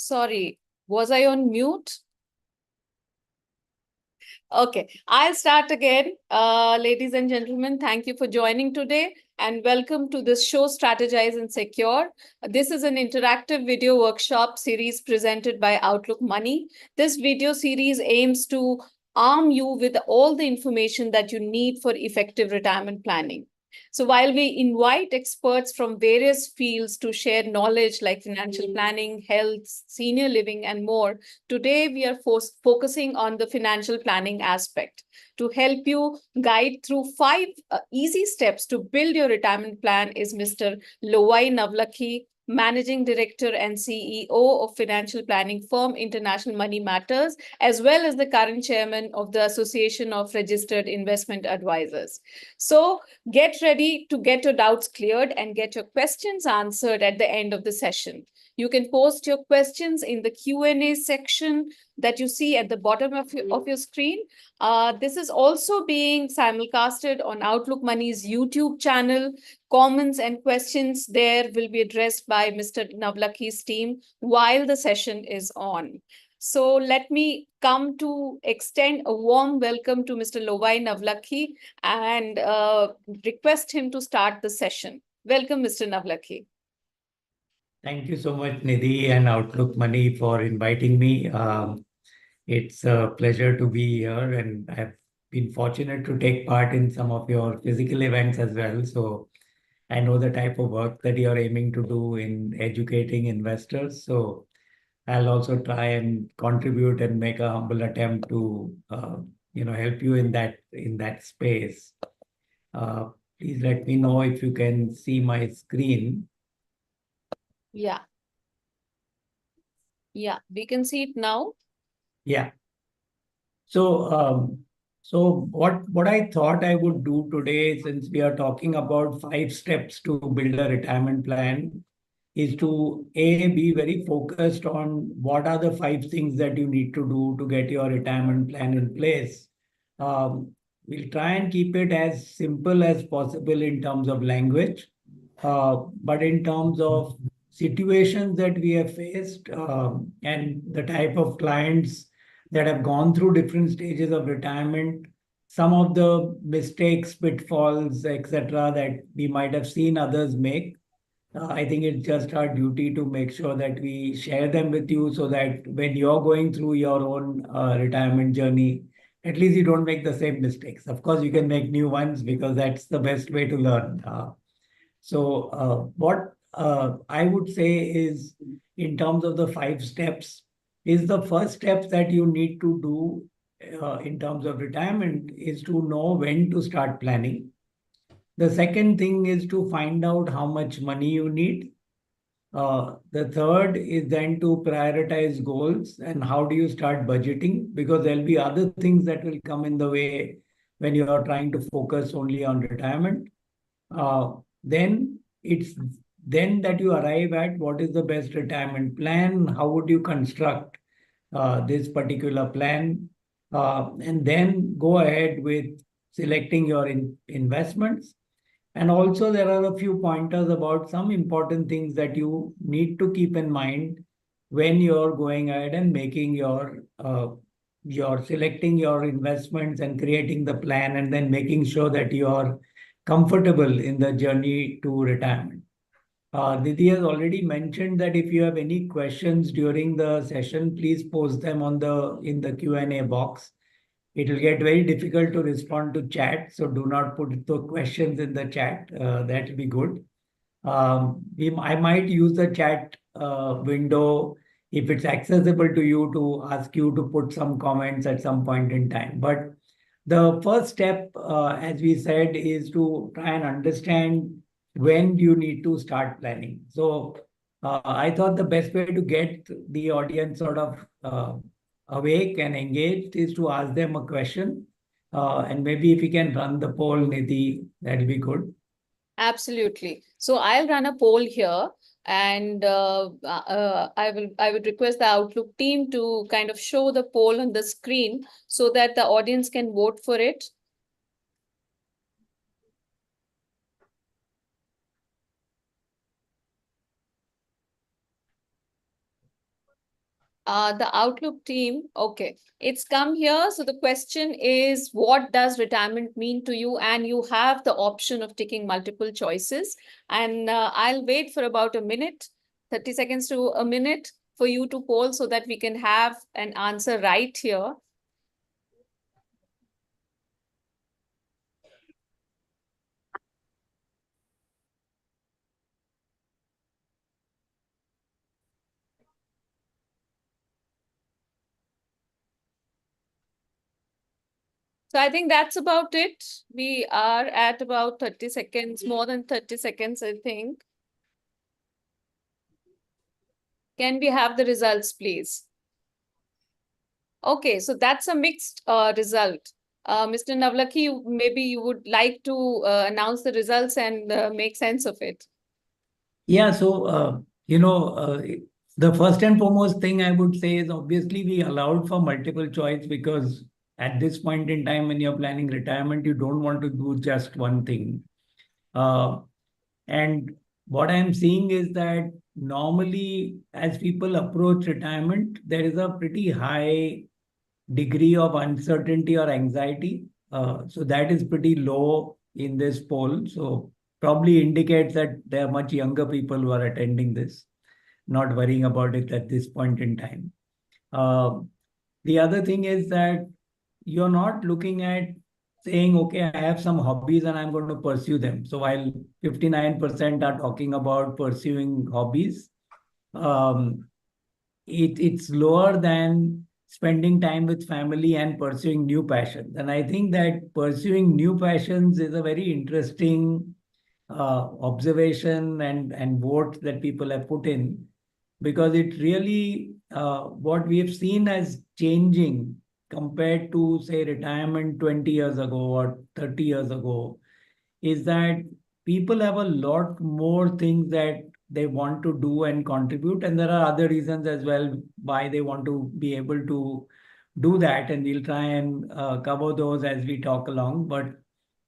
Sorry, was I on mute? Okay, I'll start again. Ladies and gentlemen, thank you for joining today and welcome to this show, Strategize and Secure. This is an interactive video workshop series presented by Outlook Money. This video series aims to arm you with all the information that you need for effective retirement planning. So while we invite experts from various fields to share knowledge like financial planning, health, senior living, and more, today we are focusing on the financial planning aspect. To help you guide through 5 easy steps to build your retirement plan is Mr. Lovaii Navlakhi, Managing Director and CEO of financial planning firm International Money Matters, as well as the current chairman of the Association of Registered Investment Advisors. So get ready to get your doubts cleared and get your questions answered at the end of the session. You can post your questions in the Q&A section that you see at the bottom of your screen. This is also being simulcasted on Outlook Money's YouTube channel. Comments and questions there will be addressed by Mr. Navlakhi's team while the session is on. So let me come to extend a warm welcome to Mr. Lovaii Navlakhi and request him to start the session. Welcome, Mr. Navlakhi. Thank you so much, Nidhi and Outlook Money, for inviting me. It's a pleasure to be here, and I've been fortunate to take part in some of your physical events as well. So I know the type of work that you're aiming to do in educating investors. So I'll also try and contribute and make a humble attempt to, help you in that space. Please let me know if you can see my screen. Yeah. Yeah, we can see it now. Yeah. So what I thought I would do today, since we are talking about 5 steps to build a retirement plan, is to be very focused on what are the 5 things that you need to do to get your retirement plan in place. We'll try and keep it as simple as possible in terms of language, but in terms of situations that we have faced, and the type of clients that have gone through different stages of retirement, some of the mistakes, pitfalls, etc., that we might have seen others make. I think it's just our duty to make sure that we share them with you so that when you're going through your own retirement journey, at least you don't make the same mistakes. Of course, you can make new ones because that's the best way to learn. What I would say is, in terms of the 5 steps, is the first step that you need to do in terms of retirement is to know when to start planning. The second thing is to find out how much money you need. The third is then to prioritize goals and how do you start budgeting, because there'll be other things that will come in the way when you are trying to focus only on retirement. Then it's then that you arrive at what is the best retirement plan, how would you construct this particular plan, and then go ahead with selecting your investments. And also, there are a few pointers about some important things that you need to keep in mind when you're going ahead and making your selecting your investments and creating the plan, and then making sure that you are comfortable in the journey to retirement. Nidhi has already mentioned that if you have any questions during the session, please post them in the Q&A box. It will get very difficult to respond to chat, so do not put the questions in the chat. That will be good. I might use the chat window if it's accessible to you, to ask you to put some comments at some point in time. But the first step, as we said, is to try and understand when you need to start planning. So I thought the best way to get the audience sort of awake and engaged is to ask them a question. And maybe if you can run the poll, Nidhi, that'll be good. Absolutely. So I'll run a poll here, and I would request the Outlook team to kind of show the poll on the screen so that the audience can vote for it. The Outlook team, okay, it's come here. So the question is, what does retirement mean to you? And you have the option of taking multiple choices. And I'll wait for about a minute, 30 seconds to a minute for you to poll so that we can have an answer right here. So I think that's about it. We are at about 30 seconds, more than 30 seconds, I think. Can we have the results, please? Okay, so that's a mixed result. Mr. Navlakhi, maybe you would like to announce the results and make sense of it. Yeah, so the first and foremost thing I would say is obviously we allowed for multiple choice because at this point in time when you're planning retirement, you don't want to do just one thing. Uh, and what I'm seeing is that normally as people approach retirement, there is a pretty high degree of uncertainty or anxiety. So that is pretty low in this poll. So probably indicates that there are much younger people who are attending this, not worrying about it at this point in time. Uh, the other thing is that you're not looking at saying, okay, I have some hobbies and I'm going to pursue them. So while 59% are talking about pursuing hobbies, um, it's lower than spending time with family and pursuing new passions. And I think that pursuing new passions is a very interesting observation and vote that people have put in because it really what we have seen as changing compared to say retirement 20 years ago or 30 years ago is that people have a lot more things that they want to do and contribute. And there are other reasons as well why they want to be able to do that. And we'll try and cover those as we talk along. But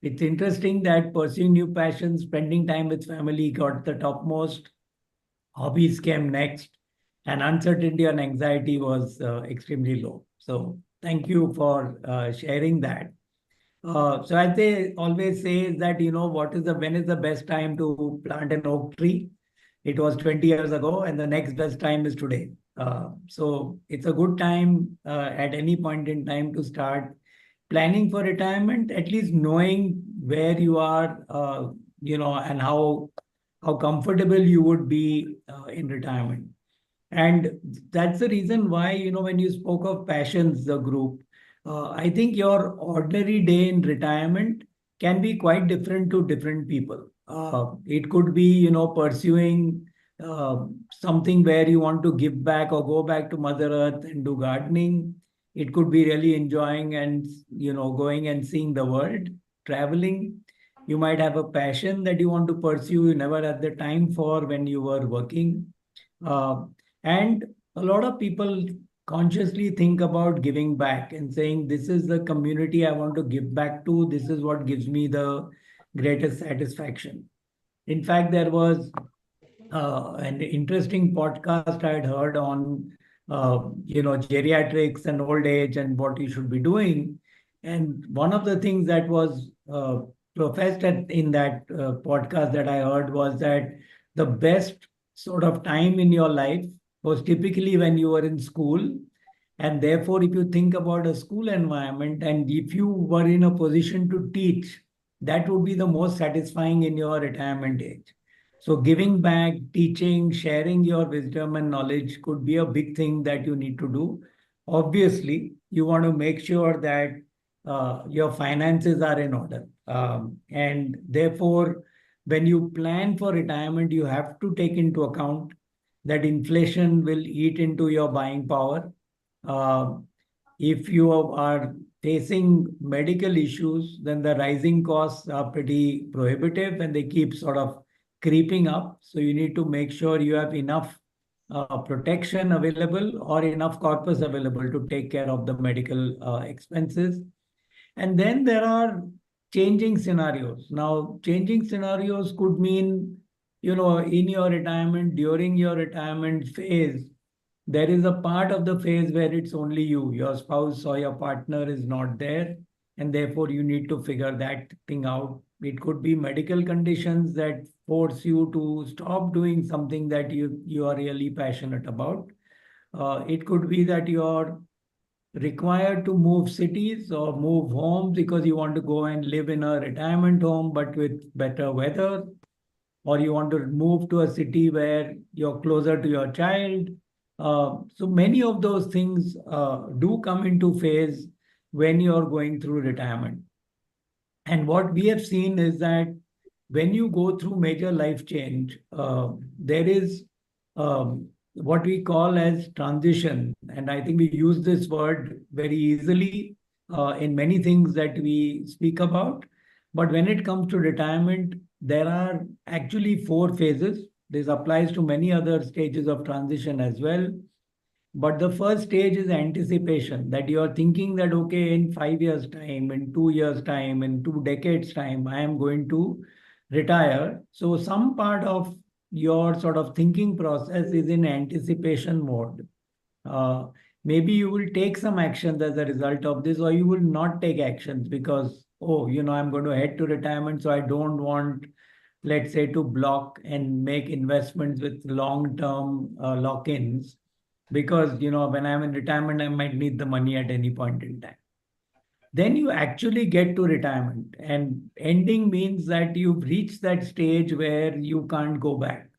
it's interesting that pursuing new passions, spending time with family got the topmost, hobbies came next, and uncertainty and anxiety was extremely low. So thank you for sharing that. So as they always say is that, when is the best time to plant an oak tree? It was 20 years ago, and the next best time is today. So it's a good time at any point in time to start planning for retirement, at least knowing where you are, and how comfortable you would be in retirement. And that's the reason why, when you spoke of passions, the group, I think your ordinary day in retirement can be quite different to different people. It could be, pursuing something where you want to give back or go back to Mother Earth and do gardening. It could be really enjoying and, going and seeing the world, traveling. You might have a passion that you want to pursue, you never had the time for when you were working. Uh, and a lot of people consciously think about giving back and saying, this is the community I want to give back to. This is what gives me the greatest satisfaction. In fact, there was an interesting podcast I had heard on, geriatrics and old age and what you should be doing. And one of the things that was professed in that podcast that I heard was that the best sort of time in your life was typically when you were in school. And therefore, if you think about a school environment and if you were in a position to teach, that would be the most satisfying in your retirement age. So giving back, teaching, sharing your wisdom and knowledge could be a big thing that you need to do. Obviously, you want to make sure that your finances are in order. And therefore, when you plan for retirement, you have to take into account that inflation will eat into your buying power. Uh, if you are facing medical issues, then the rising costs are pretty prohibitive and they keep sort of creeping up. So you need to make sure you have enough protection available or enough corpus available to take care of the medical expenses. And then there are changing scenarios. Now, changing scenarios could mean, in your retirement, during your retirement phase, there is a part of the phase where it's only you, your spouse or your partner is not there, and therefore you need to figure that thing out. It could be medical conditions that force you to stop doing something that you are really passionate about. It could be that you're required to move cities or move homes because you want to go and live in a retirement home but with better weather, or you want to move to a city where you're closer to your child. So many of those things do come into phase when you're going through retirement. And what we have seen is that when you go through major life change, there is what we call as transition. And I think we use this word very easily in many things that we speak about. But when it comes to retirement, there are actually four phases. This applies to many other stages of transition as well. But the first stage is anticipation, that you are thinking that, okay, in 5 years' time, in 2 years' time, in 2 decades' time, I am going to retire. So some part of your sort of thinking process is in anticipation mode. Uh, Maybe you will take some actions as a result of this, or you will not take actions because, oh, I'm going to head to retirement, so I don't want, let's say, to block and make investments with long-term lock-ins because, when I'm in retirement, I might need the money at any point in time. Then you actually get to retirement, and ending means that you've reached that stage where you can't go back.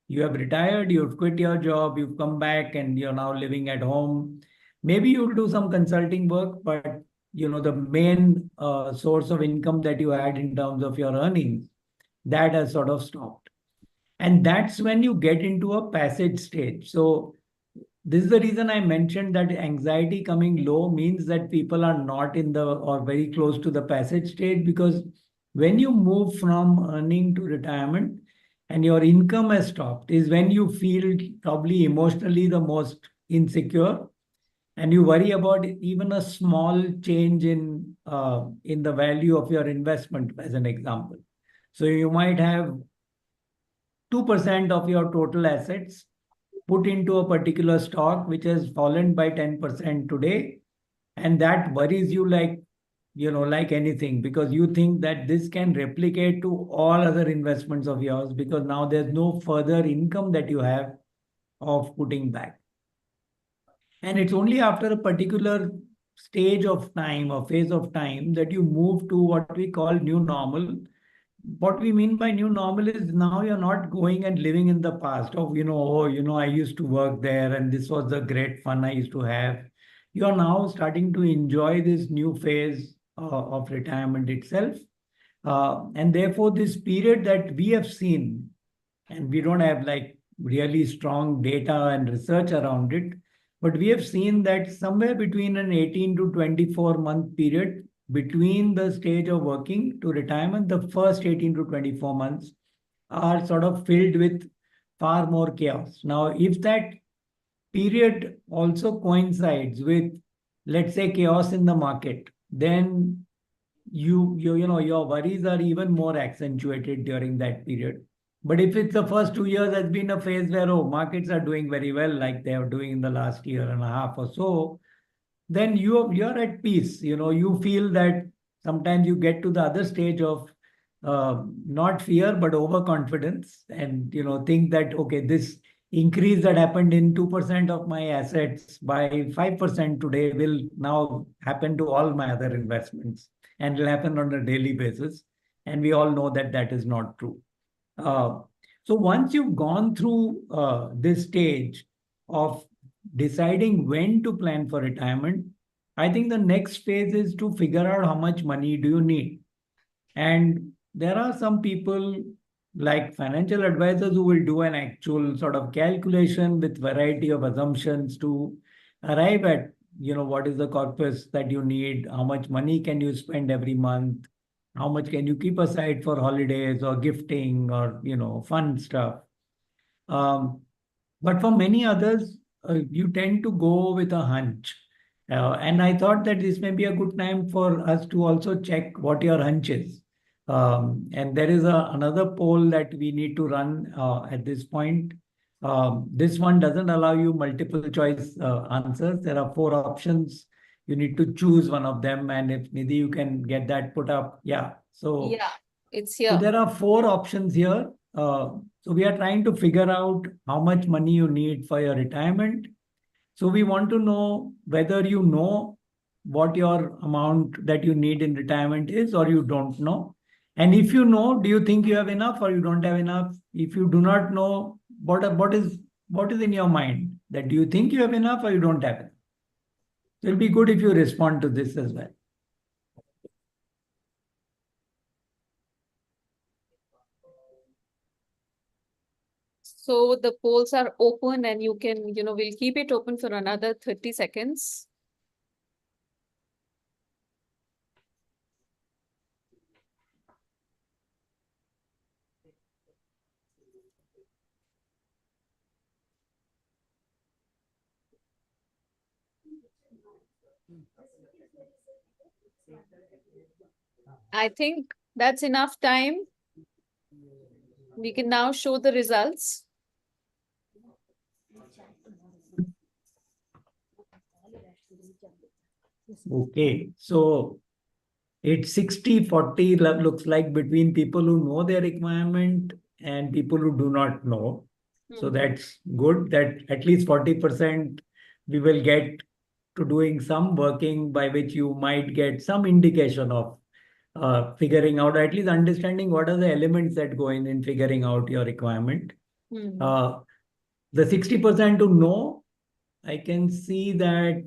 You have retired, you've quit your job, you've come back, and you're now living at home. Maybe you'll do some consulting work, but the main source of income that you had in terms of your earnings, that has sort of stopped. And that's when you get into a passage stage. So this is the reason I mentioned that anxiety coming low means that people are not in the or very close to the passage stage, because when you move from earning to retirement and your income has stopped is when you feel probably emotionally the most insecure, and you worry about even a small change in the value of your investment, as an example. So you might have 2% of your total assets put into a particular stock which has fallen by 10% today, and that worries you like anything, because you think that this can replicate to all other investments of yours, because now there's no further income that you have of putting back. And it's only after a particular stage of time or phase of time that you move to what we call new normal. What we mean by new normal is now you're not going and living in the past of, I used to work there and this was the great fun I used to have. You are now starting to enjoy this new phase of retirement itself. And therefore, this period that we have seen, and we don't have like really strong data and research around it, but we have seen that somewhere between an 18 to 24-month period between the stage of working to retirement, the first 18 to 24 months are sort of filled with far more chaos. Now, if that period also coincides with, let's say, chaos in the market, then your worries are even more accentuated during that period. But if it's the first 2 years has been a phase where, oh, markets are doing very well, like they are doing in the last year and a half or so, then you're at peace. You feel that sometimes you get to the other stage of not fear but overconfidence, and think that, okay, this increase that happened in 2% of my assets by 5% today will now happen to all my other investments, and will happen on a daily basis. And we all know that that is not true. uh, so once you've gone through this stage of deciding when to plan for retirement, I think the next phase is to figure out how much money do you need. And there are some people like financial advisors who will do an actual sort of calculation with variety of assumptions to arrive at, what is the corpus that you need, how much money can you spend every month, how much can you keep aside for holidays or gifting or, fun stuff. Um, but for many others, you tend to go with a hunch. And I thought that this may be a good time for us to also check what your hunch is. And there is another poll that we need to run at this point. This one doesn't allow you multiple choice answers. There are four options. You need to choose one of them. And if Nidhi, you can get that put up. Yeah. Yeah, it's So here. there are four options here. So we are trying to figure out how much money you need for your retirement. So we want to know whether you know what your amount that you need in retirement is or you don't know. And if you know, do you think you have enough or you don't have enough? If you do not know, what is in your mind? That do you think you have enough or you don't have enough? So it'll be good if you respond to this as well. So the polls are open and you can, we'll keep it open for another 30 seconds. I think that's enough time. We can now show the results. Okay. So it's 60-40 looks like between people who know their requirement and people who do not know. So that's good that at least 40% we will get to doing some working by which you might get some indication of figuring out, at least understanding what are the elements that go in figuring out your requirement. Uh, the 60% to know, I can see that,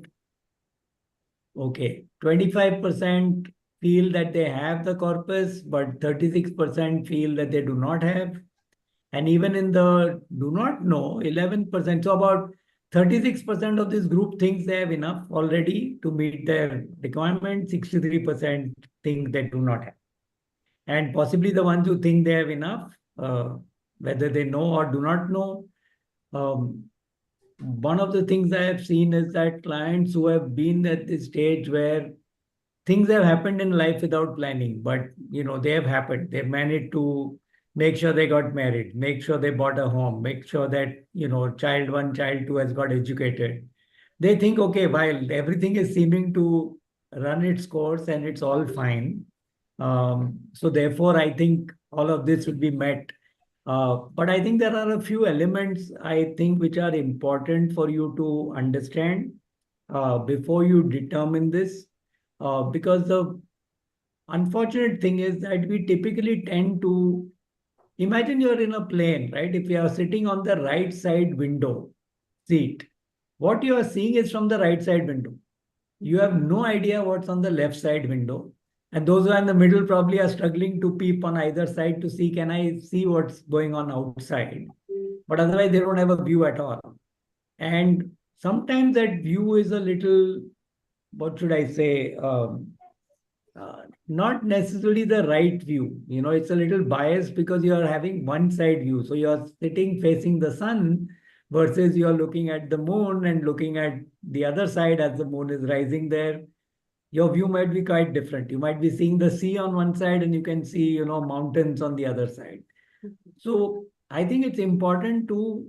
okay, 25% feel that they have the corpus, but 36% feel that they do not have. And even in the do not know, 11%, so about 36% of this group thinks they have enough already to meet their requirement. 63% think they do not have. And possibly the ones who think they have enough, whether they know or do not know, um, one of the things I have seen is that clients who have been at this stage where things have happened in life without planning, but they have happened. They've managed to make sure they got married, make sure they bought a home, make sure that child one, child two has got educated. They think, okay, while everything is seeming to run its course and it's all fine, so therefore I think all of this would be met. But I think there are a few elements I think which are important for you to understand before you determine this, because the unfortunate thing is that we typically tend to imagine you're in a plane, right? If you are sitting on the right side window seat, what you are seeing is from the right side window. You have no idea what's on the left side window. And those who are in the middle probably are struggling to peep on either side to see, can I see what's going on outside? But otherwise, they don't have a view at all. And sometimes that view is a little, what should I say, not necessarily the right view. It's a little biased because you are having one side view. So you are sitting facing the sun versus you are looking at the moon and looking at the other side as the moon is rising there. Your view might be quite different. You might be seeing the sea on one side and you can see, mountains on the other side. So I think it's important to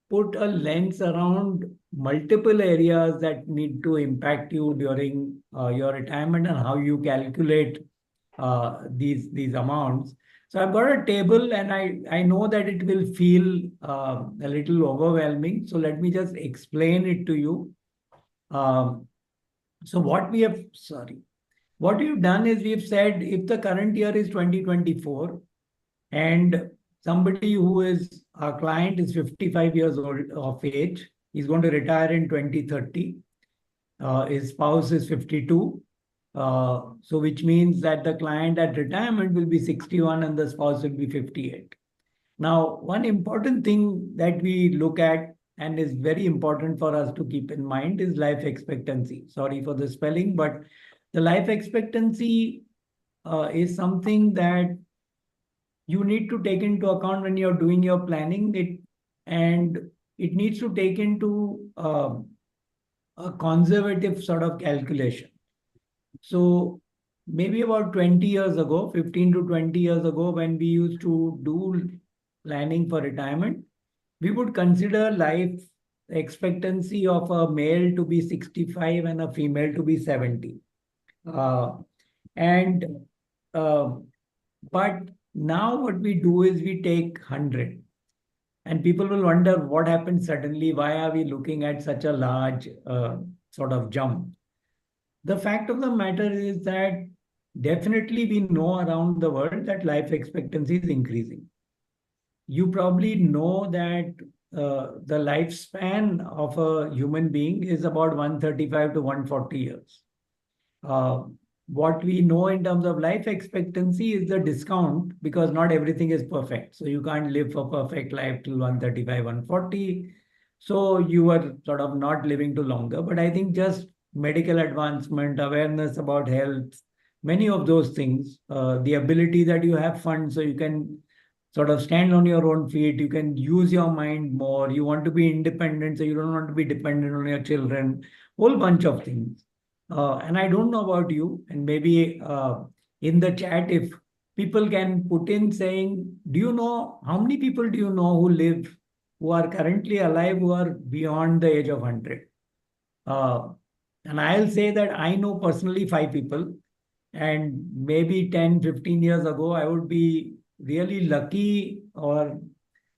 put a lens around multiple areas that need to impact you during your retirement and how you calculate these amounts. So I've got a table and I know that it will feel a little overwhelming. So let me just explain it to you. Um, so what we've done is we've said if the current year is 2024 and somebody who is our client is 55 years old of age, he's going to retire in 2030. His spouse is 52. So which means that the client at retirement will be 61 and the spouse will be 58. Now, one important thing that we look at and is very important for us to keep in mind is life expectancy. Sorry for the spelling, but the life expectancy is something that you need to take into account when you're doing your planning. And it needs to take into a conservative sort of calculation. So maybe about 20 years ago, 15 to 20 years ago, when we used to do planning for retirement, we would consider life expectancy of a male to be 65 and a female to be 70. Uh, and uh, but now what we do is we take 100. And people will wonder what happened suddenly. Why are we looking at such a large sort of jump? The fact of the matter is that definitely we know around the world that life expectancy is increasing. You probably know that the lifespan of a human being is about 135 to 140 years. Uh, what we know in terms of life expectancy is the discount because not everything is perfect. So you can't live a perfect life till 135, 140. So you are sort of not living too longer. But I think just medical advancement, awareness about health, many of those things, the ability that you have funds so you can sort of stand on your own feet, you can use your mind more, you want to be independent, so you don't want to be dependent on your children, whole bunch of things. And I don't know about you, and maybe in the chat, if people can put in saying, do you know how many people do you know who live, who are currently alive, who are beyond the age of 100? Uh, and I'll say that I know personally 5 people, and maybe 10, 15 years ago, I would be really lucky, or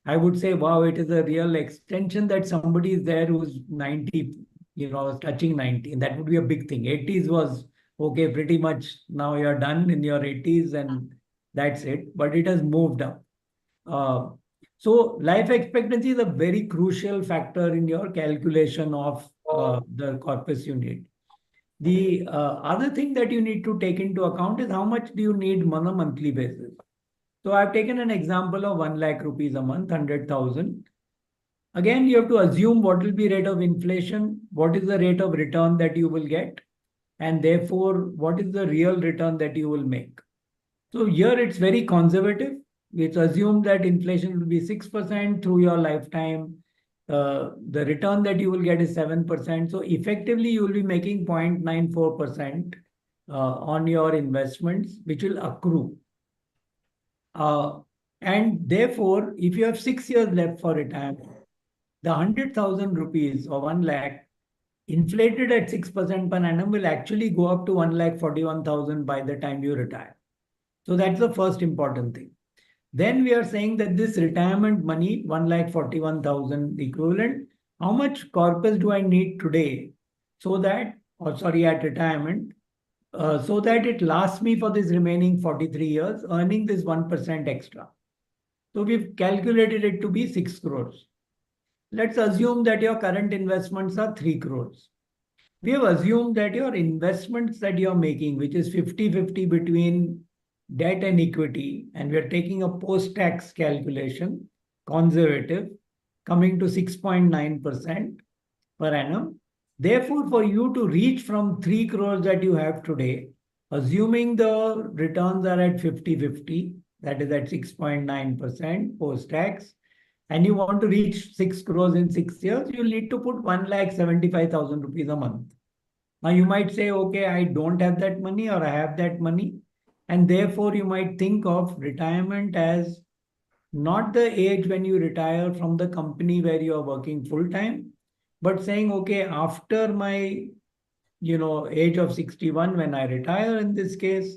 I would say, wow, it is a real extension that somebody is there who's 90, touching 90. And that would be a big thing. 80s was okay, pretty much now you're done in your 80s and that's it. But it has moved up. Uh, so life expectancy is a very crucial factor in your calculation of the corpus you need. The other thing that you need to take into account is how much do you need on a monthly basis. So I've taken an example of 1 lakh rupees a month, 100,000. Again, you have to assume what will be rate of inflation, what is the rate of return that you will get, and therefore what is the real return that you will make. So here it's very conservative. It's assumed that inflation will be 6% through your lifetime. The return that you will get is 7%. So effectively, you will be making 0.94% on your investments, which will accrue. And therefore, if you have 6 years left for retirement, the 100,000 rupees or 1 lakh inflated at 6% per annum will actually go up to 1,41,000 by the time you retire. So that's the first important thing. Then we are saying that this retirement money, 1,41,000 equivalent, how much corpus do I need today so that, or sorry, at retirement, so that it lasts me for this remaining 43 years, earning this 1% extra. So we've calculated it to be 6 crores. Let's assume that your current investments are 3 crores. We have assumed that your investments that you're making, which is 50-50 between debt and equity, and we are taking a post-tax calculation, conservative, coming to 6.9% per annum. Therefore, for you to reach from 3 crores that you have today, assuming the returns are at 50-50, that is at 6.9% post-tax, and you want to reach 6 crores in 6 years, you need to put 1,75,000 rupees a month. Now you might say, okay, I don't have that money or I have that money. And therefore you might think of retirement as not the age when you retire from the company where you are working full time, but saying, okay, after my, age of 61, when I retire in this case,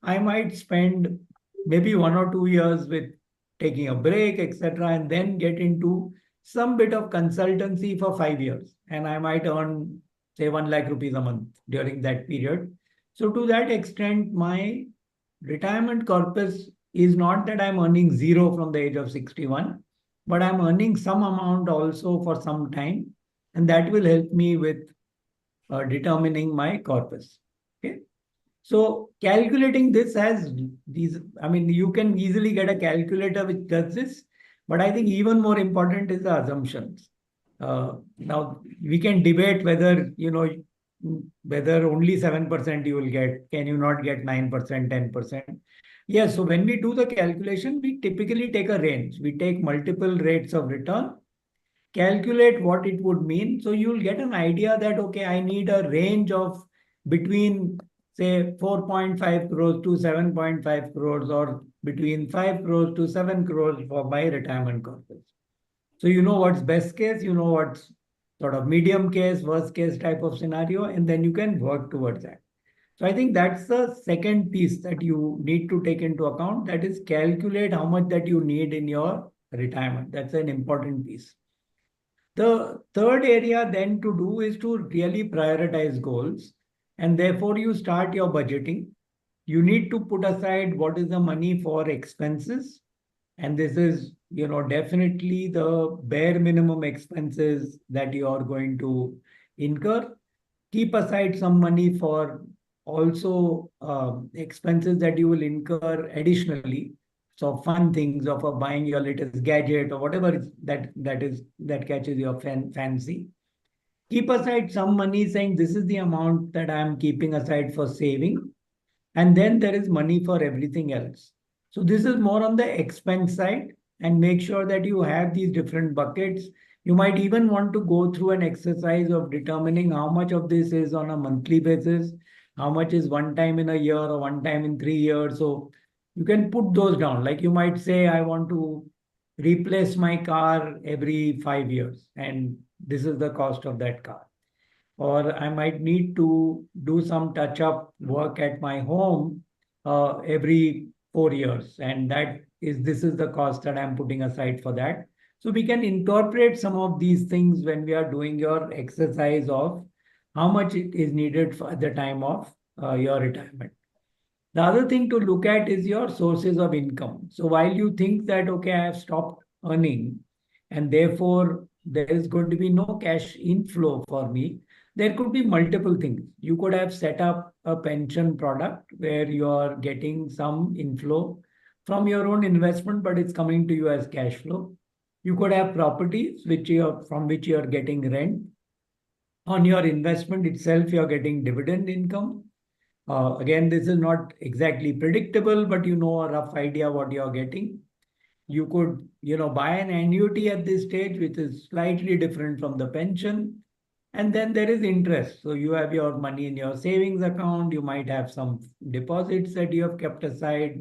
I might spend maybe 1 or 2 years with taking a break, etc., and then get into some bit of consultancy for 5 years. And I might earn, say, 1 lakh rupees a month during that period. So to that extent, my retirement corpus is not that I'm earning zero from the age of 61, but I'm earning some amount also for some time. And that will help me with determining my corpus. Okay. So calculating this has these, I mean, you can easily get a calculator which does this, but I think even more important is the assumptions. Now we can debate whether, whether only 7% you will get, can you not get 9%, 10%? Yes, so when we do the calculation, we typically take a range. We take multiple rates of return, calculate what it would mean. So you'll get an idea that, okay, I need a range of between, say, 4.5 crores to 7.5 crores, or between 5 crores to 7 crores for my retirement corpus. So you know what's best case, you know what's sort of medium case, worst case type of scenario, and then you can work towards that. So I think that's the second piece that you need to take into account. That is, calculate how much that you need in your retirement. That's an important piece. The third area then to do is to really prioritize goals. And therefore, you start your budgeting. You need to put aside what is the money for expenses. And this is, definitely the bare minimum expenses that you are going to incur. Keep aside some money for also expenses that you will incur additionally. So fun things of buying your latest gadget or whatever that catches your fancy. Keep aside some money saying this is the amount that I am keeping aside for saving, and then there is money for everything else. So this is more on the expense side, and make sure that you have these different buckets. You might even want to go through an exercise of determining how much of this is on a monthly basis, how much is one time in a year or one time in 3 years. So you can put those down. Like you might say, I want to replace my car every 5 years, and this is the cost of that car. Or I might need to do some touch up work at my home every 4 years. And this is the cost that I'm putting aside for that. So we can incorporate some of these things when we are doing your exercise of how much it is needed for at the time of your retirement. The other thing to look at is your sources of income. So while you think that, okay, I have stopped earning and therefore there is going to be no cash inflow for me, there could be multiple things. You could have set up a pension product where you are getting some inflow from your own investment, but it's coming to you as cash flow. You could have properties from which you are getting rent. On your investment itself, you are getting dividend income. Again, this is not exactly predictable, but you know a rough idea what you're getting. You could, buy an annuity at this stage, which is slightly different from the pension. And then there is interest. So you have your money in your savings account. You might have some deposits that you have kept aside,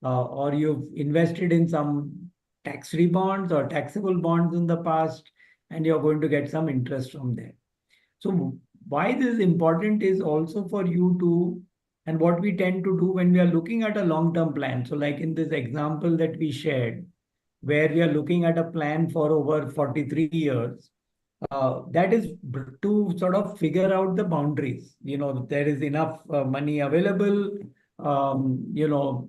or you've invested in some tax-free bonds or taxable bonds in the past, and you're going to get some interest from there. So why this is important is also for you to, and what we tend to do when we are looking at a long-term plan. So like in this example that we shared, where we are looking at a plan for over 43 years, that is to sort of figure out the boundaries. There is enough money available, um, you know,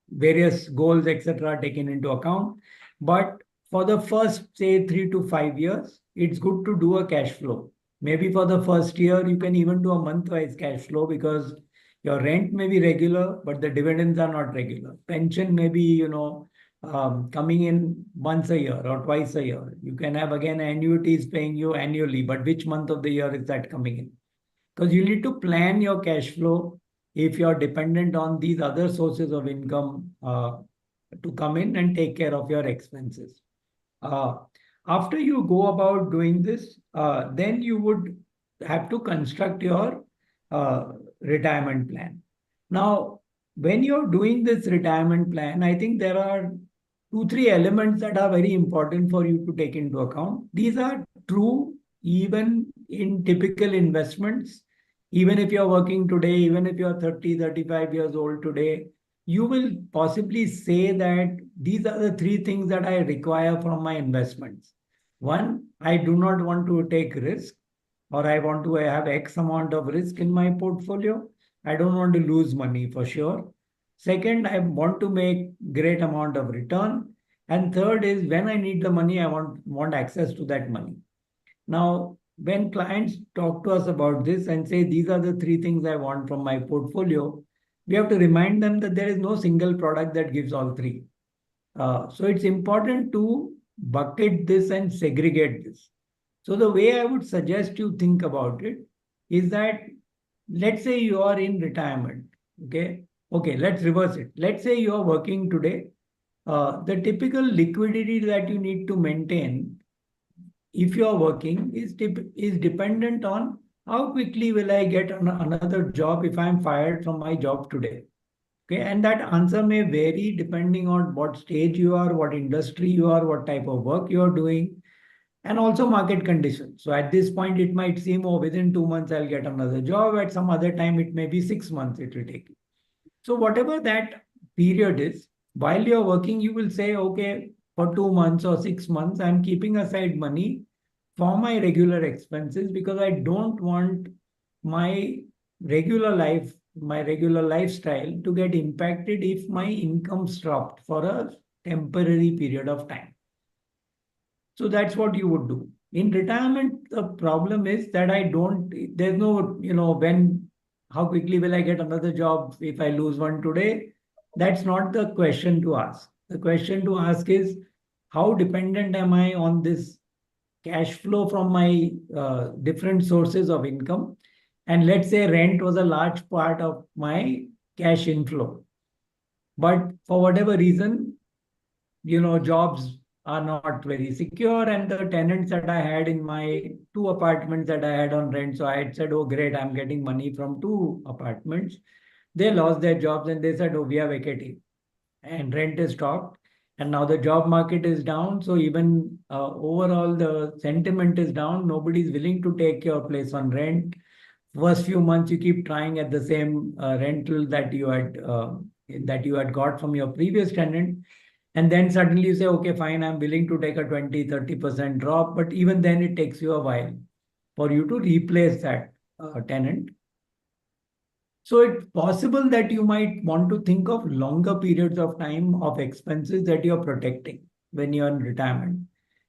various goals, etc., taken into account. But for the first, say, 3 to 5 years, it's good to do a cash flow. Maybe for the first year, you can even do a month-wise cash flow because your rent may be regular, but the dividends are not regular. Pension may be, coming in once a year or twice a year. You can have again annuities paying you annually, but which month of the year is that coming in? Because you need to plan your cash flow if you're dependent on these other sources of income to come in and take care of your expenses. Uh, After you go about doing this, then you would have to construct your retirement plan. Now, when you're doing this retirement plan, I think there are 2, 3 elements that are very important for you to take into account. These are true even in typical investments. Even if you're working today, even if you're 30, 35 years old today, you will possibly say that these are the 3 things that I require from my investments. One, I do not want to take risk, or I want to have X amount of risk in my portfolio. I don't want to lose money for sure. Second, I want to make great amount of return. And third is when I need the money, I want access to that money. Now, when clients talk to us about this and say, these are the 3 things I want from my portfolio, we have to remind them that there is no single product that gives all 3. So it's important to bucket this and segregate this. So the way I would suggest you think about it is that, let's say you are in retirement. Okay, let's reverse it. Let's say you are working today. The typical liquidity that you need to maintain if you are working is dependent on how quickly will I get another job if I'm fired from my job today. Okay, and that answer may vary depending on what stage you are, what industry you are, what type of work you are doing, and also market conditions. So at this point, it might seem, oh, within 2 months, I'll get another job. At some other time, it may be 6 months it will take. So whatever that period is, while you're working, you will say, okay, for 2 months or 6 months, I'm keeping aside money for my regular expenses because I don't want my regular life, my regular lifestyle to get impacted if my income stopped for a temporary period of time. So that's what you would do. In retirement, the problem is that there's no, how quickly will I get another job if I lose one today? That's not the question to ask. The question to ask is, how dependent am I on this cash flow from my different sources of income? And let's say rent was a large part of my cash inflow. But for whatever reason, jobs are not very secure. And the tenants that I had in my two apartments that I had on rent, so I had said, oh, great, I'm getting money from two apartments. They lost their jobs and they said, oh, we are vacating and rent is stopped. And now the job market is down. So even overall, the sentiment is down. Nobody's willing to take your place on rent. First few months, you keep trying at the same rental that you had got from your previous tenant. And then suddenly you say, okay, fine, I'm willing to take a 20-30% drop. But even then, it takes you a while for you to replace that tenant. So it's possible that you might want to think of longer periods of time of expenses that you're protecting when you're in retirement.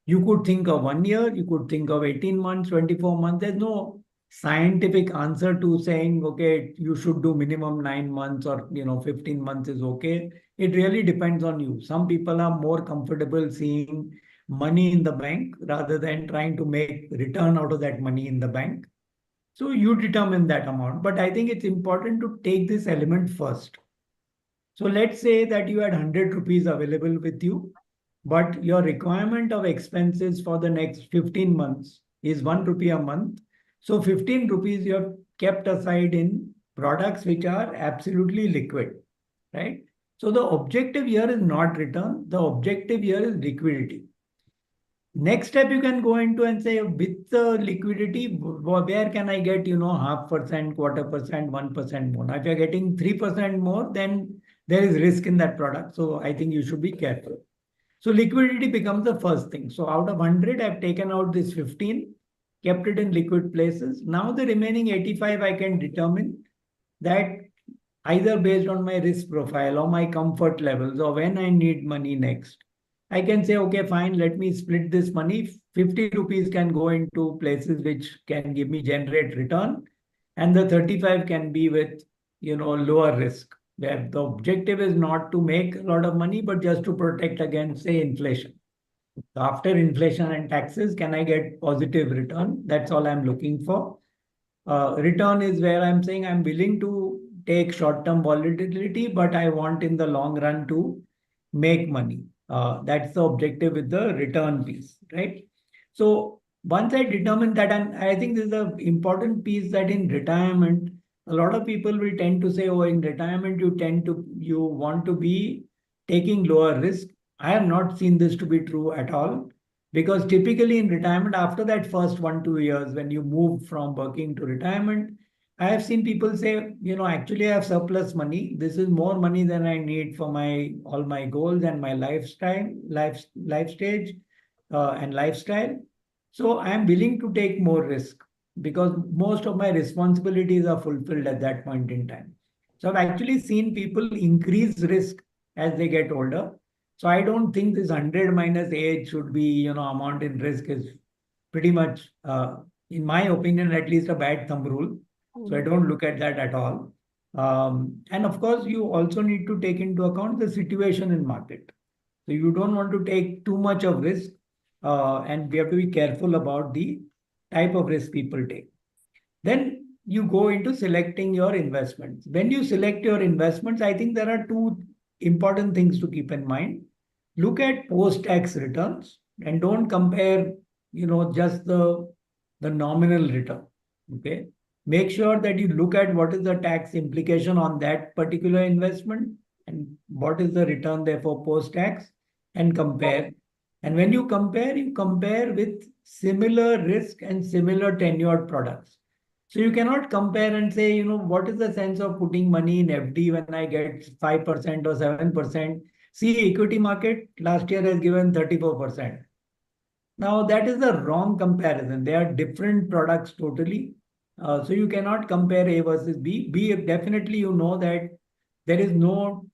You could think of 1 year, you could think of 18 months, 24 months. There's no scientific answer to saying, okay, you should do minimum 9 months or 15 months is okay. It really depends on you. Some people are more comfortable seeing money in the bank rather than trying to make return out of that money in the bank. So you determine that amount. But I think it's important to take this element first. So let's say that you had 100 rupees available with you, but your requirement of expenses for the next 15 months is 1 rupee a month. So 15 rupees you have kept aside in products which are absolutely liquid, right? So the objective here is not return. The objective here is liquidity. Next step you can go into and say, with the liquidity, where can I get, 0.5%, 1/4%, 1% more? Now, if you're getting 3% more, then there is risk in that product. So I think you should be careful. So liquidity becomes the first thing. So out of 100, I've taken out this 15, kept it in liquid places. Now the remaining 85, I can determine that either based on my risk profile or my comfort levels or when I need money next. I can say, okay, fine, let me split this money. 50 rupees can go into places which can give me generate return. And the 35 can be with, lower risk, where the objective is not to make a lot of money, but just to protect against, say, inflation. So after inflation and taxes, can I get positive return? That's all I'm looking for. Return is where I'm saying I'm willing to take short-term volatility, but I want in the long run to make money. That's the objective with the return piece, right? So once I determine that, and I think this is the important piece that in retirement, a lot of people will tend to say, oh, in retirement, you want to be taking lower risk. I have not seen this to be true at all. Because typically in retirement, after that first 1-2 years, when you move from working to retirement, I have seen people say, actually I have surplus money. This is more money than I need for all my goals and my life stage, and lifestyle. So I am willing to take more risk because most of my responsibilities are fulfilled at that point in time. So I've actually seen people increase risk as they get older. So I don't think this 100 minus age should be, amount in risk is pretty much, in my opinion, at least a bad thumb rule. So I don't look at that at all. And of course, you also need to take into account the situation in market. So you don't want to take too much of risk, and we have to be careful about the type of risk people take. Then you go into selecting your investments. When you select your investments, I think there are two important things to keep in mind. Look at post-tax returns and don't compare, just the nominal return. Okay. make sure that you look at what is the tax implication on that particular investment and what is the return therefore post-tax, and compare. And when you compare with similar risk and similar tenured products. So you cannot compare and say, what is the sense of putting money in FD when I get 5% or 7%? See, equity market last year has given 34%. Now, that is the wrong comparison. They are different products totally. So you cannot compare A versus B. B, definitely you know that there is no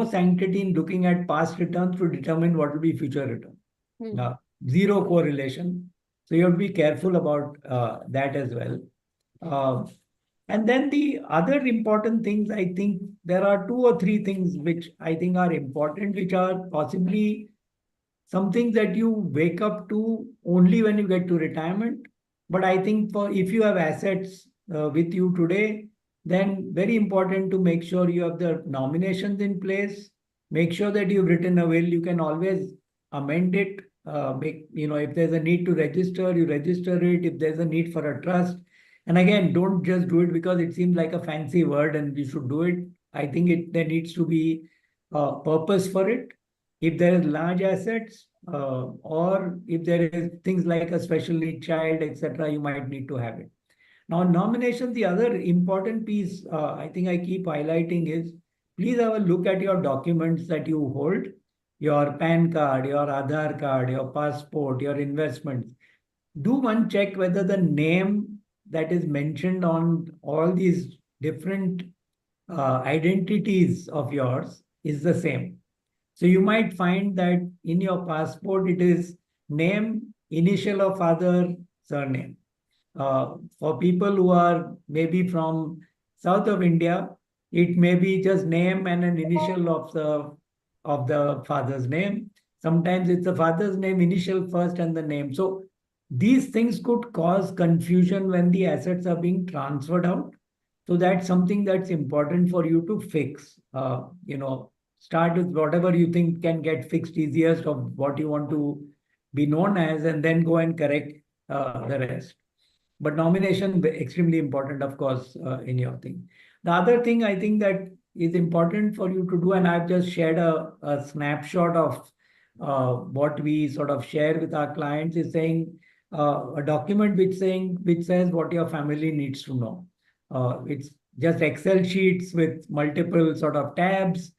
sanctity in looking at past returns to determine what will be future return. Uh, Zero correlation. So you have to be careful about that as well. Uh, and then the other important things, I think there are two or three things which I think are important, which are possibly something that you wake up to only when you get to retirement. But I think for if you have assets with you today, then very important to make sure you have the nominations in place. Make sure that you've written a will. You can always amend it. If there's a need to register, you register it. If there's a need for a trust, and again, don't just do it because it seems like a fancy word and you should do it. I think there needs to be a purpose for it. If there is large assets, or if there is things like a special need child, etc., you might need to have it. Now, nomination, the other important piece I think I keep highlighting is please have a look at your documents that you hold, your PAN card, your Aadhaar card, your passport, your investments. Do one check whether the name that is mentioned on all these different identities of yours is the same. So you might find that in your passport, it is name, initial of father, surname. For people who are maybe from south of India, it may be just name and an initial of the father's name. Sometimes it's the father's name, initial first, and the name. So these things could cause confusion when the assets are being transferred out. So that's something that's important for you to fix. Start with whatever you think can get fixed easiest of what you want to be known as, and then go and correct the rest. But nomination extremely important, of course, in your thing. The other thing I think that is important for you to do, and I've just shared a snapshot of what we sort of share with our clients, is saying a document which says what your family needs to know. It's just Excel sheets with multiple sort of tabs.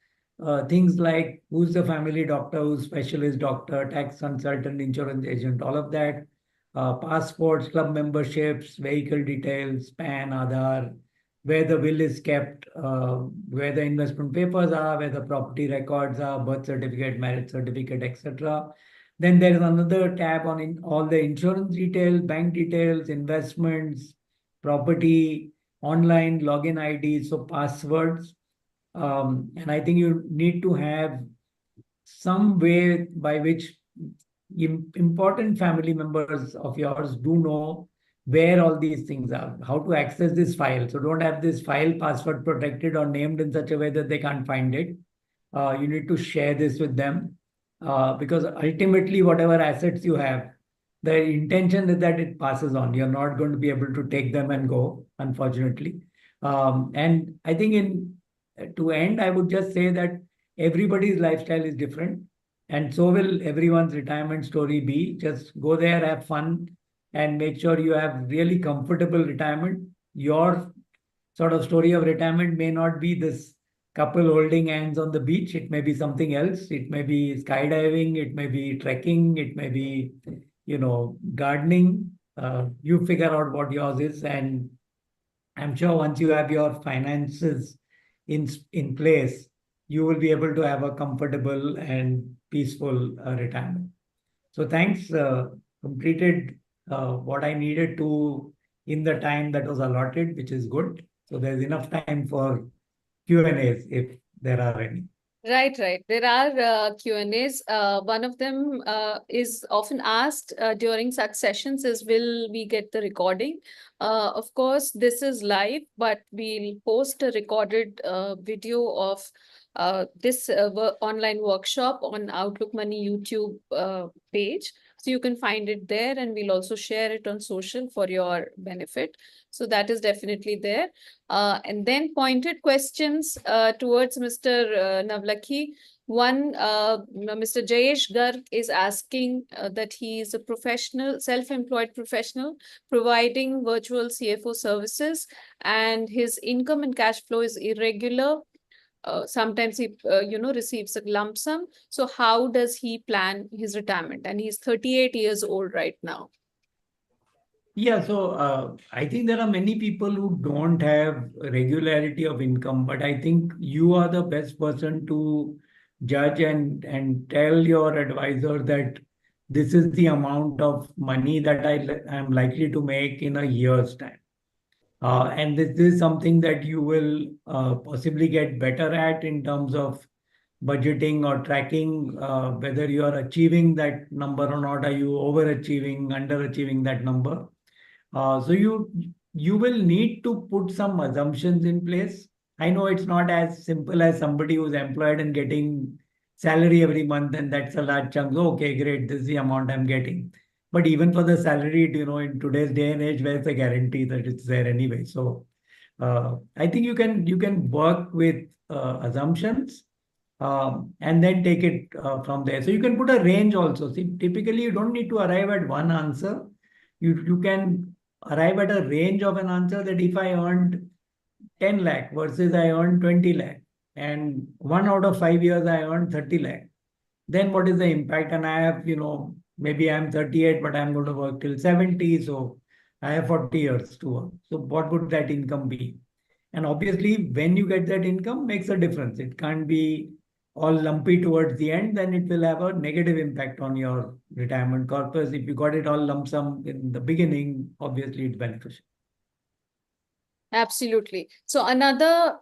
Things like who's the family doctor, who's specialist doctor, tax consultant, insurance agent, all of that. Passports, club memberships, vehicle details, PAN, Aadhaar, where the will is kept, where the investment papers are, where the property records are, birth certificate, marriage certificate, etc. Then there is another tab on all the insurance details, bank details, investments, property, online login IDs, so passwords. And I think you need to have some way by which important family members of yours do know where all these things are, how to access this file. So don't have this file password protected or named in such a way that they can't find it. You need to share this with them because ultimately, whatever assets you have, the intention is that it passes on. You're not going to be able to take them and go, unfortunately. And I think to end, I would just say that everybody's lifestyle is different. And so will everyone's retirement story be. Just go there, have fun, and make sure you have really comfortable retirement. Your sort of story of retirement may not be this couple holding hands on the beach. It may be something else. It may be skydiving. It may be trekking. It may be, gardening. You figure out what yours is. And I'm sure once you have your finances in place, you will be able to have a comfortable and peaceful retirement. So thanks. Completed what I needed to in the time that was allotted, which is good. So there's enough time for Q&As if there are any. Right, right. There are Q&As. One of them is often asked during such sessions is, will we get the recording? Of course, this is live, but we'll post a recorded video of this online workshop on Outlook Money YouTube page. So you can find it there, and we'll also share it on social for your benefit. So that is definitely there. And then pointed questions towards Mr. Navlakhi. One, Mr. Jayesh Garg is asking that he is a professional, self-employed professional providing virtual CFO services, and his income and cash flow is irregular. Sometimes he, receives a lump sum. So how does he plan his retirement? And he's 38 years old right now. Yeah, so I think there are many people who don't have regularity of income, but I think you are the best person to judge and tell your advisor that this is the amount of money that I am likely to make in a year's time. And this is something that you will possibly get better at in terms of budgeting or tracking whether you are achieving that number or not. Are you overachieving, underachieving that number? So you will need to put some assumptions in place. I know it's not as simple as somebody who's employed and getting salary every month, and that's a large chunk. Okay, great, this is the amount I'm getting. But even for the salary, in today's day and age, where's the guarantee that it's there anyway? So I think you can work with assumptions and then take it from there. So you can put a range also. See, typically you don't need to arrive at one answer. You can arrive at a range of an answer that if I earned 10 lakh versus I earned 20 lakh, and 1 out of 5 years I earned 30 lakh, then what is the impact? And I have, maybe I'm 38, but I'm going to work till 70. So I have 40 years to work. So what would that income be? And obviously, when you get that income, makes a difference. It can't be all lumpy towards the end, then it will have a negative impact on your retirement corpus. If you got it all lump sum in the beginning, obviously it's beneficial. Absolutely. So another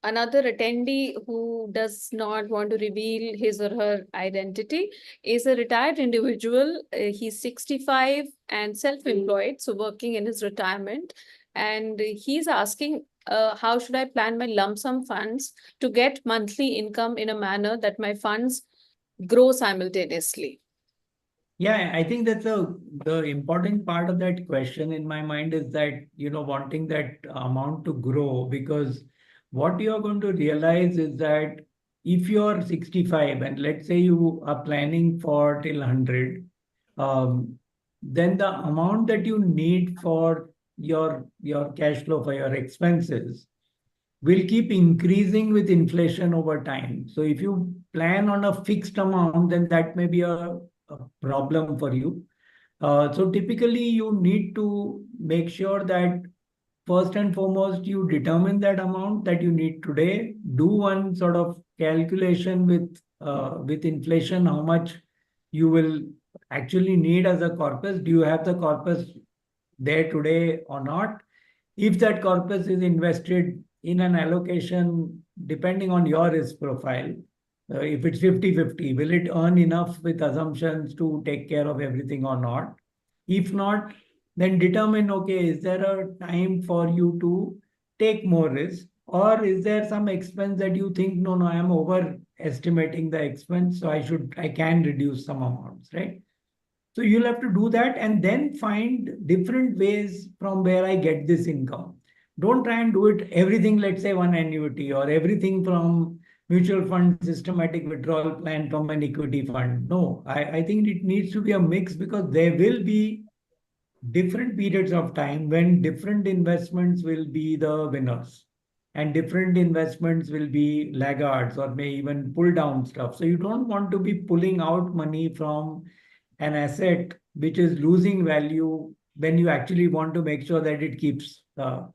attendee who does not want to reveal his or her identity is a retired individual. He's 65 and self-employed, so working in his retirement. And he's asking, how should I plan my lump sum funds to get monthly income in a manner that my funds grow simultaneously? Yeah, I think that's the important part of that question in my mind is that, wanting that amount to grow, because what you're going to realize is that if you're 65 and let's say you are planning for till 100, then the amount that you need for your cash flow for your expenses will keep increasing with inflation over time. So if you plan on a fixed amount, then that may be a problem for you. So typically, you need to make sure that first and foremost, you determine that amount that you need today. Do one sort of calculation with inflation, how much you will actually need as a corpus. Do you have the corpus there today or not? If that corpus is invested in an allocation depending on your risk profile, if it's 50-50, will it earn enough with assumptions to take care of everything or not? If not, then determine, okay, is there a time for you to take more risk? Or is there some expense that you think, no, no, I'm overestimating the expense, so I can reduce some amounts, right? So you'll have to do that and then find different ways from where I get this income. Don't try and do it everything, let's say one annuity or everything from mutual fund systematic withdrawal plan from an equity fund. No, I think it needs to be a mix because there will be different periods of time when different investments will be the winners and different investments will be laggards or may even pull down stuff. So you don't want to be pulling out money from an asset which is losing value when you actually want to make sure that it keeps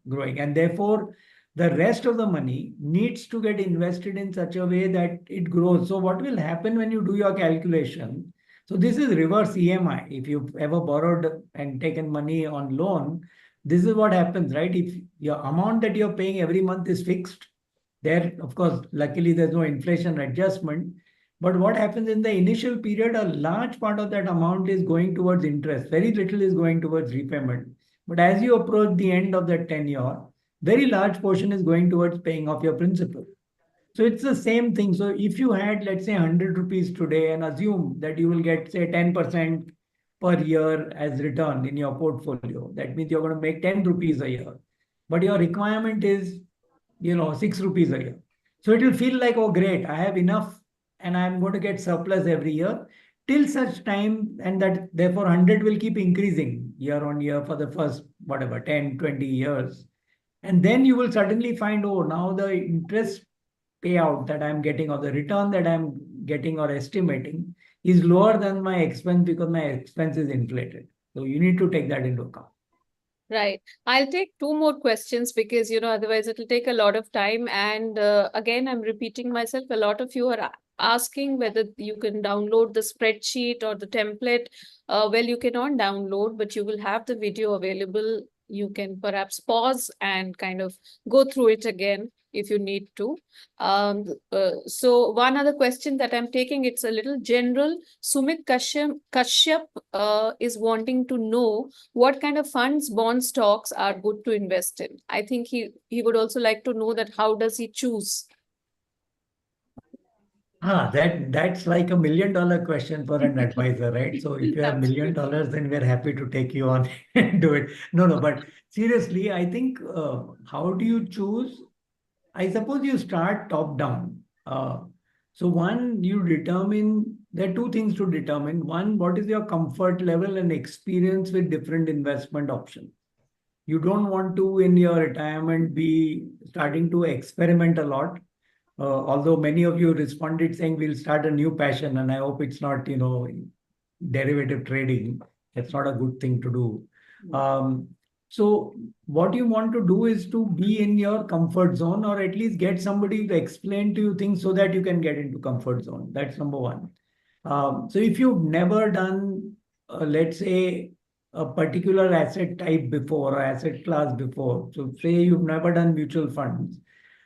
growing. And therefore, the rest of the money needs to get invested in such a way that it grows. So what will happen when you do your calculation? So this is reverse EMI. If you've ever borrowed and taken money on loan, this is what happens, right? If your amount that you're paying every month is fixed, there, of course, luckily there's no inflation adjustment. But what happens in the initial period, a large part of that amount is going towards interest. Very little is going towards repayment. But as you approach the end of that tenure, very large portion is going towards paying off your principal. So it's the same thing. So if you had, let's say, 100 rupees today and assume that you will get, say, 10% per year as return in your portfolio. That means you're going to make 10 rupees a year. But your requirement is, 6 rupees a year. So it will feel like, oh, great, I have enough and I'm going to get surplus every year till such time, and that therefore 100 will keep increasing year on year for the first, whatever, 10, 20 years. And then you will suddenly find, oh, now the interest payout that I'm getting or the return that I'm getting or estimating is lower than my expense because my expense is inflated. So you need to take that into account. Right. I'll take two more questions because, otherwise it'll take a lot of time. And again, I'm repeating myself. A lot of you are asking whether you can download the spreadsheet or the template. Well, you cannot download, but you will have the video available. You can perhaps pause and kind of go through it again if you need to. So one other question that I'm taking, it's a little general. Sumit Kashyap is wanting to know what kind of funds, bonds, stocks are good to invest in. I think he would also like to know that how does he choose? That's like $1 million question for an advisor, right? So if you have Absolutely. $1 million, then we're happy to take you on and do it. No, no, but seriously, I think how do you choose? I suppose you start top down. So one, you determine, there are two things to determine. One, what is your comfort level and experience with different investment options? You don't want to, in your retirement, be starting to experiment a lot. Although many of you responded saying we'll start a new passion, and I hope it's not, derivative trading. That's not a good thing to do. So what you want to do is to be in your comfort zone, or at least get somebody to explain to you things so that you can get into comfort zone. That's number one. So if you've never done, let's say, a particular asset type before or asset class before, so say you've never done mutual funds,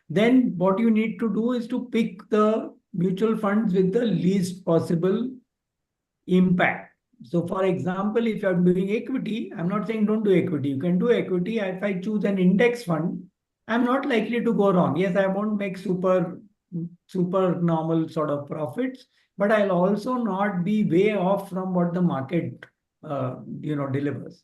then what you need to do is to pick the mutual funds with the least possible impact. So for example, if you're doing equity, I'm not saying don't do equity. You can do equity. If I choose an index fund, I'm not likely to go wrong. Yes, I won't make super normal sort of profits, but I'll also not be way off from what the market delivers.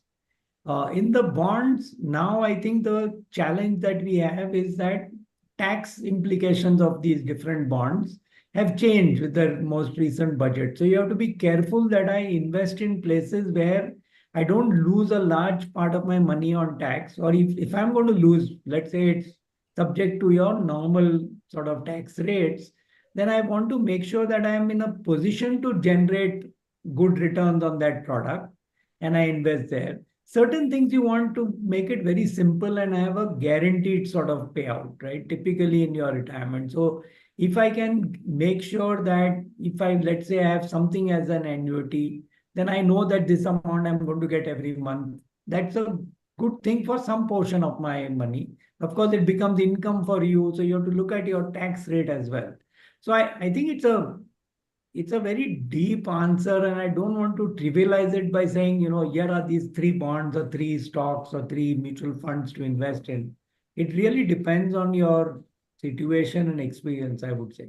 In the bonds, now I think the challenge that we have is that tax implications of these different bonds have changed with the most recent budget. So you have to be careful that I invest in places where I don't lose a large part of my money on tax. Or if I'm going to lose, let's say it's subject to your normal sort of tax rates, then I want to make sure that I am in a position to generate good returns on that product and I invest there. Certain things you want to make it very simple and have a guaranteed sort of payout, right? Typically in your retirement. So if I can make sure that if I, let's say I have something as an annuity, then I know that this amount I'm going to get every month. That's a good thing for some portion of my money. Of course, it becomes income for you. So you have to look at your tax rate as well. So I think it's a very deep answer, and I don't want to trivialize it by saying, here are these three bonds or three stocks or three mutual funds to invest in. It really depends on your situation and experience, I would say.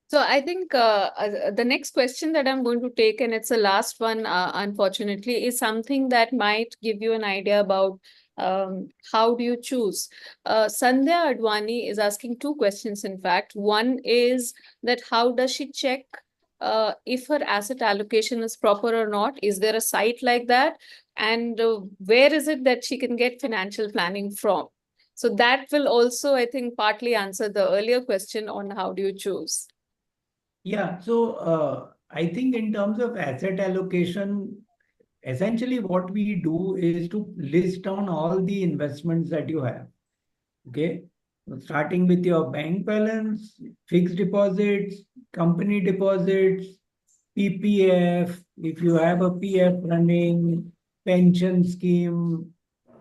So I think the next question that I'm going to take, and it's the last one, unfortunately, is something that might give you an idea about how do you choose. Sandhya Advani is asking two questions, in fact. One is that how does she check if her asset allocation is proper or not? Is there a site like that? And where is it that she can get financial planning from? So that will also, I think, partly answer the earlier question on how do you choose. Yeah, so I think in terms of asset allocation, essentially what we do is to list down all the investments that you have. Okay. Starting with your bank balance, fixed deposits, company deposits, PPF, if you have a PF running, pension scheme,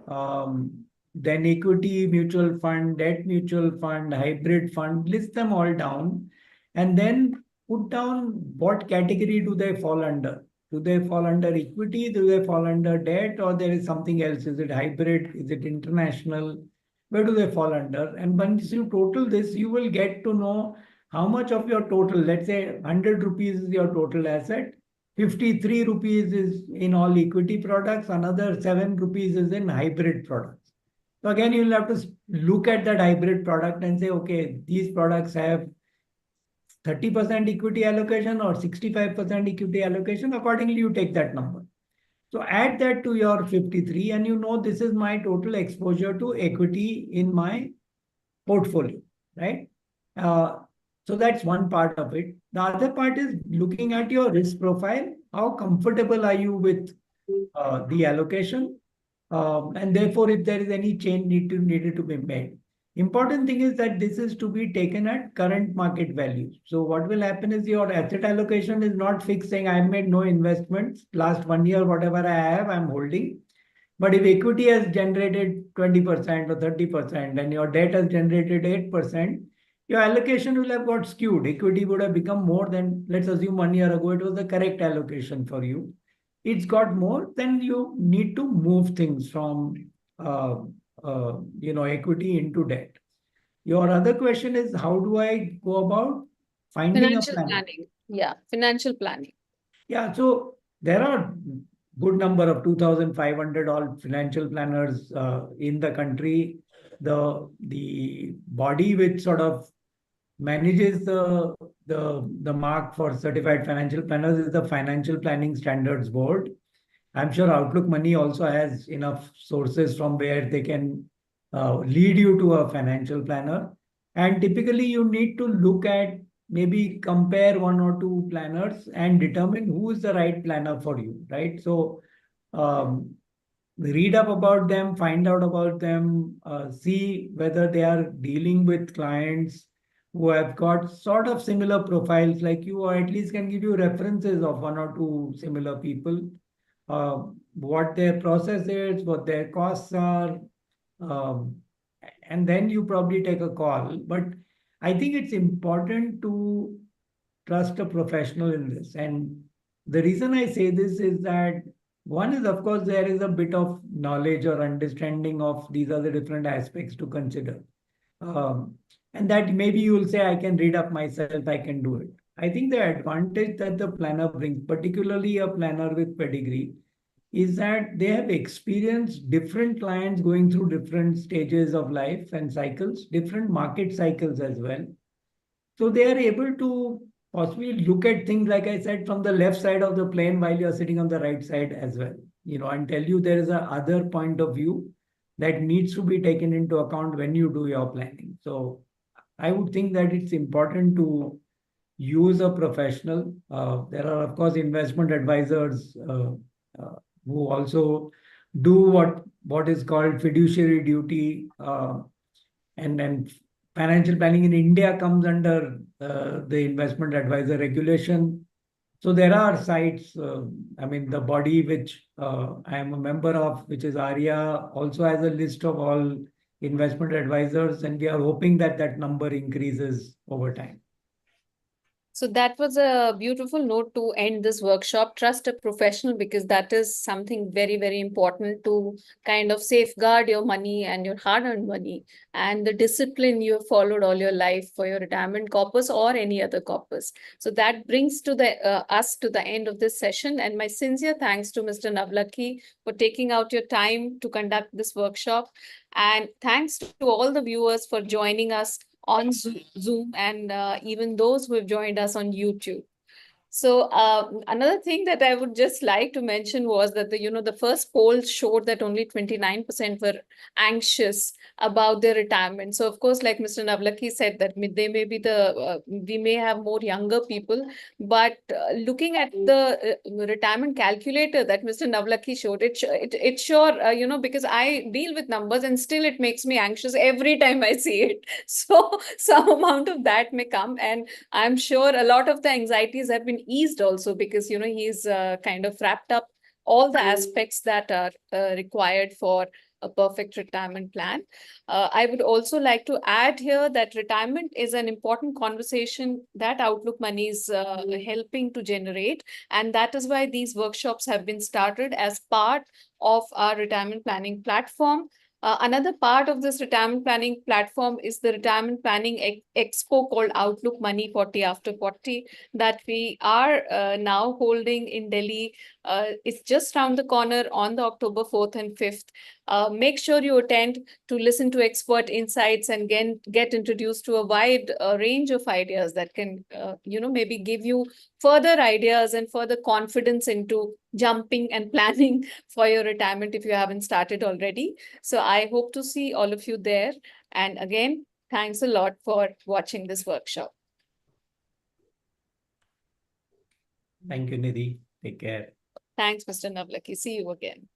then equity mutual fund, debt mutual fund, hybrid fund, list them all down and then put down what category do they fall under. Do they fall under equity? Do they fall under debt? Or there is something else? Is it hybrid? Is it international? Where do they fall under? And once you total this, you will get to know how much of your total, let's say 100 rupees is your total asset. 53 rupees is in all equity products, another 7 rupees is in hybrid products. So again, you'll have to look at that hybrid product and say, okay, these products have 30% equity allocation or 65% equity allocation. Accordingly, you take that number. So add that to your 53 and you know this is my total exposure to equity in my portfolio, right? Uh, so that's one part of it. The other part is looking at your risk profile. How comfortable are you with the allocation? And therefore, if there is any change needed to be made. Important thing is that this is to be taken at current market values. So what will happen is your asset allocation is not fixed saying I've made no investments. Last 1 year, whatever I have, I'm holding. But if equity has generated 20% or 30% and your debt has generated 8%, your allocation will have got skewed. Equity would have become more than, let's assume 1 year ago, it was the correct allocation for you. It's got more, then you need to move things from equity into debt. Your other question is how do I go about finding a Financial plan? planning. Yeah, financial planning. Yeah, so there are good number of 2,500 all financial planners in the country. The body which sort of manages the mark for certified financial planners is the Financial Planning Standards Board. I'm sure Outlook Money also has enough sources from where they can lead you to a financial planner. And typically, you need to look at maybe compare one or two planners and determine who is the right planner for you, right? So, um, read up about them, find out about them, see whether they are dealing with clients who have got sort of similar profiles like you, or at least can give you references of one or two similar people, what their process is, what their costs are, um, and then you probably take a call. But I think it's important to trust a professional in this. And the reason I say this is that one is, of course, there is a bit of knowledge or understanding of these are the different aspects to consider. Um, and that maybe you will say, I can read up myself, I can do it. I think the advantage that the planner brings, particularly a planner with pedigree, is that they have experienced different clients going through different stages of life and cycles, different market cycles as well. So they are able to possibly look at things, like I said, from the left side of the plane while you're sitting on the right side as well, and tell you there is a other point of view that needs to be taken into account when you do your planning. So I would think that it's important to use a professional. There are, of course, investment advisors uh, who also do what is called fiduciary duty. And financial planning in India comes under the investment advisor regulation. So there are sites, I mean, the body which I am a member of, which is ARIA, also has a list of all investment advisors, and we are hoping that that number increases over time. So that was a beautiful note to end this workshop. Trust a professional, because that is something very, very important to kind of safeguard your money and your hard-earned money and the discipline you have followed all your life for your retirement corpus or any other corpus. So that brings to us to the end of this session. And my sincere thanks to Mr. Navlakhi for taking out your time to conduct this workshop. And thanks to all the viewers for joining us on Zoom and even those who have joined us on YouTube. So another thing that I would just like to mention was that the first poll showed that only 29% were anxious about their retirement. So of course, like Mr. Navlakhi said, that they may be we may have more younger people, but looking at the retirement calculator that Mr. Navlakhi showed, it sure because I deal with numbers and still it makes me anxious every time I see it. So some amount of that may come, and I'm sure a lot of the anxieties have been eased also, because he's kind of wrapped up all the aspects that are required for a perfect retirement plan. I would also like to add here that retirement is an important conversation that Outlook Money is helping to generate, and that is why these workshops have been started as part of our retirement planning platform. Another part of this retirement planning platform is the retirement planning expo called Outlook Money 40 After 40 that we are now holding in Delhi. It's just around the corner on the October 4th and 5th. Make sure you attend to listen to expert insights and get introduced to a wide range of ideas that can, maybe give you further ideas and further confidence into jumping and planning for your retirement if you haven't started already. So I hope to see all of you there. And again, thanks a lot for watching this workshop. Thank you, Nidhi. Take care. Thanks, Mr. Navlakhi. See you again.